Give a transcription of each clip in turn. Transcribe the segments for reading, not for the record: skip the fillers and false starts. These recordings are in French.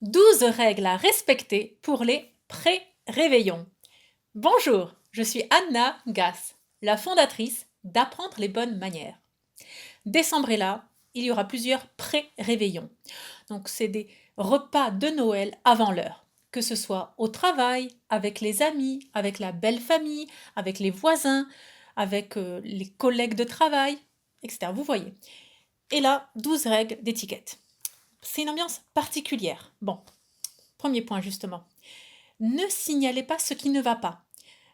12 règles à respecter pour les pré-réveillons. Bonjour, je suis Anna Gass, la fondatrice d'Apprendre les bonnes manières. Décembre est là, il y aura plusieurs pré-réveillons. Donc c'est des repas de Noël avant l'heure, que ce soit au travail, avec les amis, avec la belle famille, avec les voisins, avec les collègues de travail, etc. Vous voyez. Et là, 12 règles d'étiquette. C'est une ambiance particulière. Bon, premier point justement. Ne signalez pas ce qui ne va pas.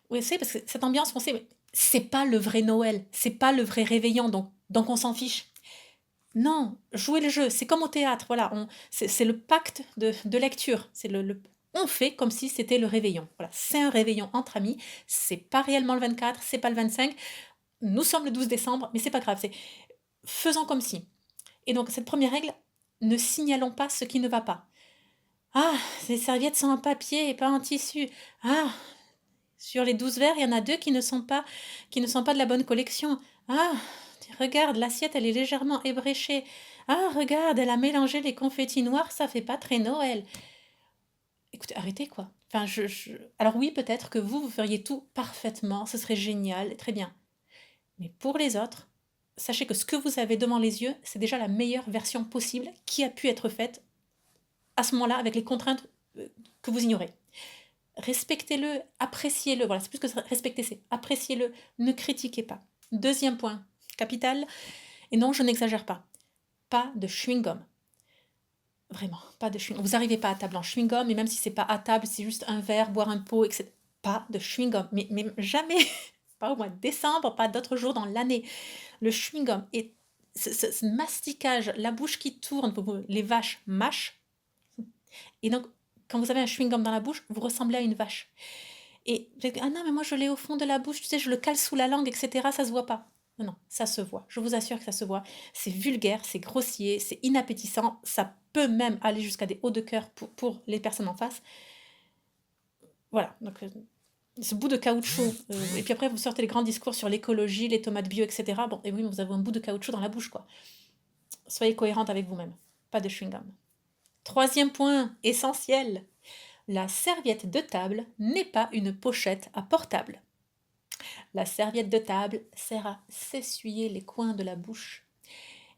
Oui, c'est parce que cette ambiance, on sait, mais c'est pas le vrai Noël, c'est pas le vrai réveillon, donc on s'en fiche. Non, jouez le jeu, c'est comme au théâtre, voilà, c'est le pacte de lecture, on fait comme si c'était le réveillon. Voilà, c'est un réveillon entre amis, c'est pas réellement le 24, c'est pas le 25, nous sommes le 12 décembre, mais c'est pas grave, c'est faisons comme si. Et donc cette première règle, ne signalons pas ce qui ne va pas. Ah, ces serviettes sont en papier et pas en tissu. Ah, sur les 12 verres, il y en a deux qui ne sont pas de la bonne collection. Ah, regarde, l'assiette, elle est légèrement ébréchée. Ah, regarde, elle a mélangé les confettis noirs, ça fait pas très Noël. Écoutez, arrêtez quoi. Enfin, Alors oui, peut-être que vous feriez tout parfaitement, ce serait génial, très bien. Mais pour les autres, sachez que ce que vous avez devant les yeux, c'est déjà la meilleure version possible qui a pu être faite à ce moment-là avec les contraintes que vous ignorez. Respectez-le, appréciez-le. Voilà, c'est plus que respecter, c'est appréciez-le, ne critiquez pas. Deuxième point, capital, et non, je n'exagère pas. Pas de chewing-gum. Vraiment, pas de chewing-gum. Vous n'arrivez pas à table en chewing-gum, et même si c'est pas à table, c'est juste un verre, boire un pot, etc. Pas de chewing-gum. Mais jamais, pas au mois de décembre, pas d'autres jours dans l'année. Le chewing-gum et ce masticage, la bouche qui tourne, les vaches mâchent. Et donc, quand vous avez un chewing-gum dans la bouche, vous ressemblez à une vache. Et ah non, mais moi je l'ai au fond de la bouche, tu sais, je le cale sous la langue, etc. Ça se voit pas. Non, non, ça se voit. Je vous assure que ça se voit. C'est vulgaire, c'est grossier, c'est inappétissant. Ça peut même aller jusqu'à des hauts de cœur pour les personnes en face. Voilà. Donc, ce bout de caoutchouc. Et puis après, vous sortez les grands discours sur l'écologie, les tomates bio, etc. Bon, et oui, vous avez un bout de caoutchouc dans la bouche, quoi. Soyez cohérente avec vous-même. Pas de chewing-gum. Troisième point essentiel. La serviette de table n'est pas une pochette à portable. La serviette de table sert à s'essuyer les coins de la bouche.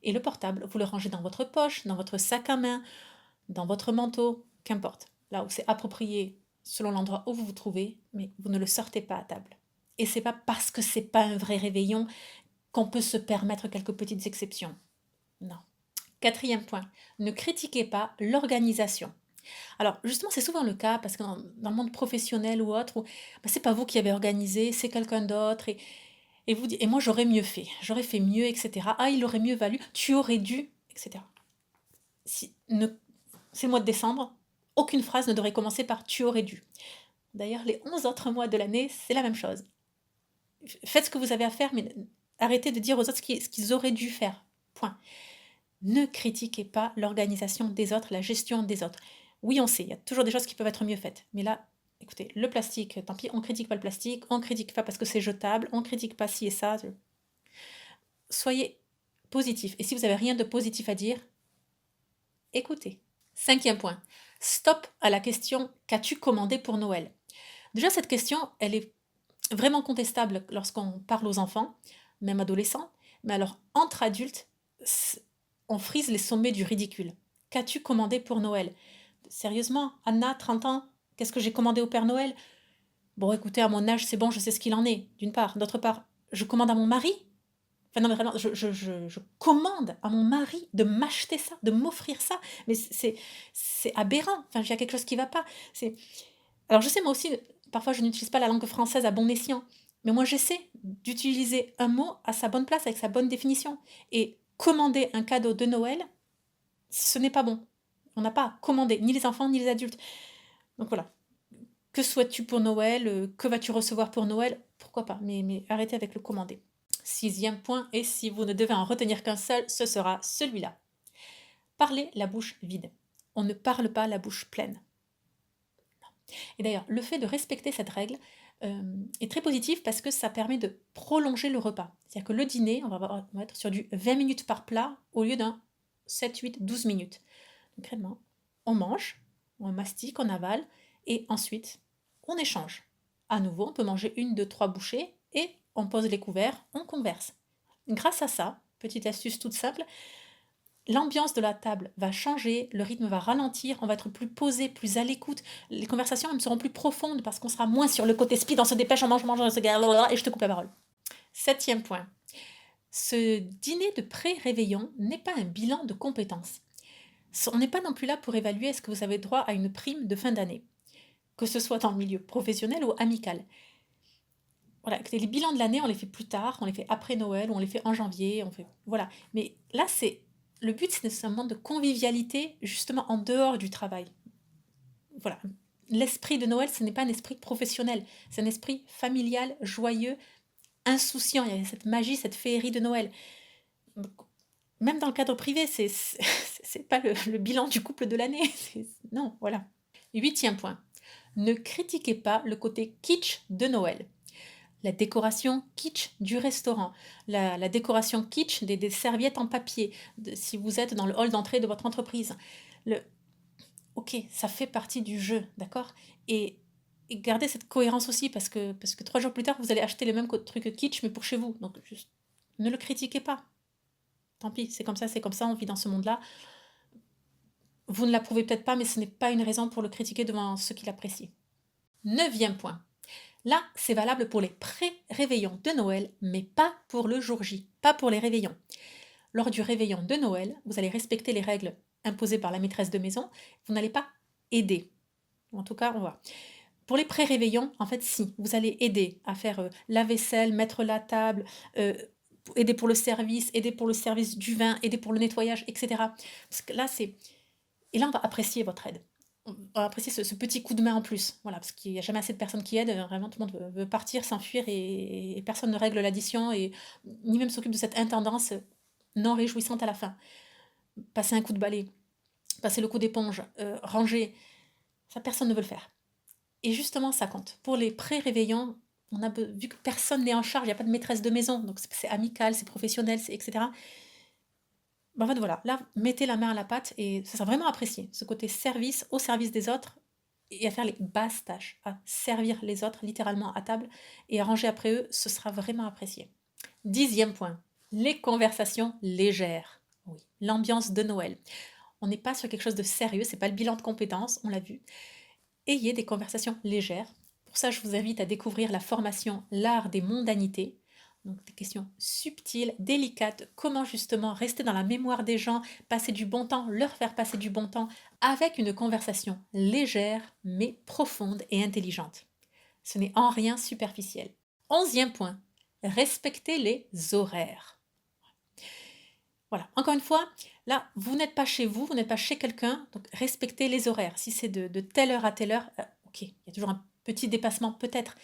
Et le portable, vous le rangez dans votre poche, dans votre sac à main, dans votre manteau, qu'importe. Là où c'est approprié selon l'endroit où vous vous trouvez, mais vous ne le sortez pas à table. Et c'est pas parce que c'est pas un vrai réveillon qu'on peut se permettre quelques petites exceptions. Non. Quatrième point, ne critiquez pas l'organisation. Alors justement, c'est souvent le cas parce que dans le monde professionnel ou autre, c'est pas vous qui avez organisé, c'est quelqu'un d'autre et vous dites, et moi j'aurais mieux fait, j'aurais fait mieux, etc. Ah, il aurait mieux valu, tu aurais dû, etc. C'est le mois de décembre, aucune phrase ne devrait commencer par tu aurais dû. D'ailleurs, les 11 autres mois de l'année, c'est la même chose. Faites ce que vous avez à faire, mais arrêtez de dire aux autres ce qu'ils auraient dû faire. Point. Ne critiquez pas l'organisation des autres, la gestion des autres. Oui, on sait, il y a toujours des choses qui peuvent être mieux faites. Mais là, écoutez, le plastique, tant pis, on critique pas le plastique, on critique pas parce que c'est jetable, on critique pas ci et ça. Soyez positif. Et si vous n'avez rien de positif à dire, écoutez. Cinquième point. Stop à la question qu'as-tu commandé pour Noël? Déjà, cette question, elle est vraiment contestable lorsqu'on parle aux enfants, même adolescents. Mais alors, entre adultes, on frise les sommets du ridicule. Qu'as-tu commandé pour Noël? Sérieusement, Anna, 30 ans, qu'est-ce que j'ai commandé au Père Noël? Bon, écoutez, à mon âge, c'est bon, je sais ce qu'il en est, d'une part. D'autre part, je commande à mon mari? Enfin, non, mais vraiment, je commande à mon mari de m'acheter ça, de m'offrir ça. Mais c'est aberrant. Enfin, il y a quelque chose qui ne va pas. Alors, je sais, moi aussi, parfois, je n'utilise pas la langue française à bon escient. Mais moi, j'essaie d'utiliser un mot à sa bonne place, avec sa bonne définition. Et commander un cadeau de Noël, ce n'est pas bon. On n'a pas à commander, ni les enfants, ni les adultes. Donc voilà. Que souhaites-tu pour Noël? Que vas-tu recevoir pour Noël? Pourquoi pas, mais arrêtez avec le commander. Sixième point, et si vous ne devez en retenir qu'un seul, ce sera celui-là. Parlez la bouche vide. On ne parle pas la bouche pleine. Et d'ailleurs, le fait de respecter cette règle est très positif parce que ça permet de prolonger le repas. C'est-à-dire que le dîner, on va être sur du 20 minutes par plat au lieu d'un 7, 8, 12 minutes. Concrètement, on mange, on mastique, on avale, et ensuite, on échange. À nouveau, on peut manger 1, 2, 3 bouchées, et on pose les couverts, on converse. Grâce à ça, petite astuce toute simple, l'ambiance de la table va changer, le rythme va ralentir, on va être plus posé, plus à l'écoute. Les conversations elles seront plus profondes parce qu'on sera moins sur le côté speed, on se dépêche, on mange, on se gare, et je te coupe la parole. 7e point. Ce dîner de pré-réveillon n'est pas un bilan de compétences. On n'est pas non plus là pour évaluer est-ce que vous avez droit à une prime de fin d'année, que ce soit dans le milieu professionnel ou amical. Voilà, les bilans de l'année, on les fait plus tard, on les fait après Noël, ou on les fait en janvier, voilà. Mais là, le but, c'est un moment de convivialité, justement en dehors du travail. Voilà. L'esprit de Noël, ce n'est pas un esprit professionnel, c'est un esprit familial, joyeux, insouciant. Il y a cette magie, cette féerie de Noël. Donc, même dans le cadre privé, c'est pas le bilan du couple de l'année. Non, voilà. 8e point. Ne critiquez pas le côté kitsch de Noël. La décoration kitsch du restaurant, la décoration kitsch des serviettes en papier, si vous êtes dans le hall d'entrée de votre entreprise. Ok, ça fait partie du jeu, d'accord, et gardez cette cohérence aussi, parce que 3 jours plus tard, vous allez acheter le même truc kitsch, mais pour chez vous. Donc, juste, ne le critiquez pas. Tant pis, c'est comme ça, on vit dans ce monde-là. Vous ne l'approuvez peut-être pas, mais ce n'est pas une raison pour le critiquer devant ceux qui l'apprécient. 9e point. Là, c'est valable pour les pré-réveillons de Noël, mais pas pour le jour J, pas pour les réveillons. Lors du réveillon de Noël, vous allez respecter les règles imposées par la maîtresse de maison, vous n'allez pas aider. En tout cas, on voit. Pour les pré-réveillons, en fait, si, vous allez aider à faire la vaisselle, mettre la table, aider pour le service du vin, aider pour le nettoyage, etc. Parce que là, et là, on va apprécier votre aide. On va apprécier ce petit coup de main en plus. Voilà, parce qu'il n'y a jamais assez de personnes qui aident. Vraiment, tout le monde veut partir, s'enfuir, et personne ne règle l'addition, ni même s'occupe de cette intendance non réjouissante à la fin. Passer un coup de balai, passer le coup d'éponge, ranger, ça, personne ne veut le faire. Et justement, ça compte. Pour les pré-réveillons, vu que personne n'est en charge, il n'y a pas de maîtresse de maison, donc c'est amical, c'est professionnel, etc. En fait, voilà, là, mettez la main à la pâte, et ça sera vraiment apprécié. Ce côté service, au service des autres, et à faire les basses tâches, à servir les autres littéralement à table, et à ranger après eux, ce sera vraiment apprécié. 10e point, les conversations légères. Oui, l'ambiance de Noël. On n'est pas sur quelque chose de sérieux, c'est pas le bilan de compétences, on l'a vu. Ayez des conversations légères. Pour ça, je vous invite à découvrir la formation L'art des mondanités. Donc des questions subtiles, délicates, comment justement rester dans la mémoire des gens, passer du bon temps, leur faire passer du bon temps, avec une conversation légère, mais profonde et intelligente. Ce n'est en rien superficiel. 11e point, respectez les horaires. Voilà, encore une fois, là, vous n'êtes pas chez vous n'êtes pas chez quelqu'un, donc respectez les horaires. Si c'est de telle heure à telle heure, ok, il y a toujours un petit dépassement peut-être,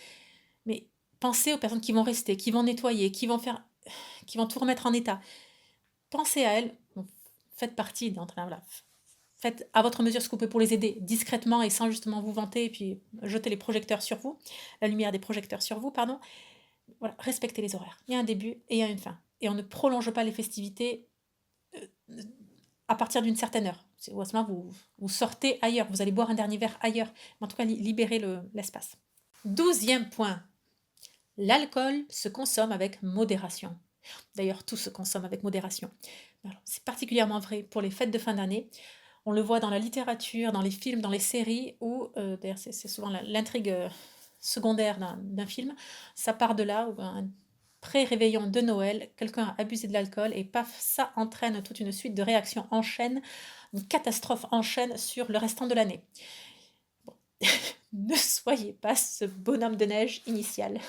mais pensez aux personnes qui vont rester, qui vont nettoyer, qui vont tout remettre en état. Pensez à elles, bon, faites partie voilà. Faites à votre mesure ce que vous pouvez pour les aider discrètement et sans justement vous vanter et puis jeter les projecteurs sur vous, la lumière des projecteurs sur vous, pardon. Voilà, respectez les horaires. Il y a un début et il y a une fin. Et on ne prolonge pas les festivités à partir d'une certaine heure. À ce moment, vous sortez ailleurs, vous allez boire un dernier verre ailleurs. Mais en tout cas, libérez l'espace. 12e point. L'alcool se consomme avec modération. D'ailleurs, tout se consomme avec modération. C'est particulièrement vrai pour les fêtes de fin d'année. On le voit dans la littérature, dans les films, dans les séries, où, d'ailleurs c'est souvent l'intrigue secondaire d'un film, ça part de là, où un pré-réveillon de Noël, quelqu'un a abusé de l'alcool, et paf, ça entraîne toute une suite de réactions en chaîne, une catastrophe en chaîne sur le restant de l'année. Bon. Ne soyez pas ce bonhomme de neige initial.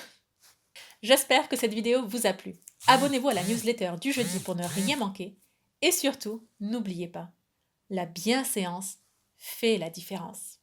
J'espère que cette vidéo vous a plu. Abonnez-vous à la newsletter du jeudi pour ne rien manquer. Et surtout, n'oubliez pas, la bienséance fait la différence.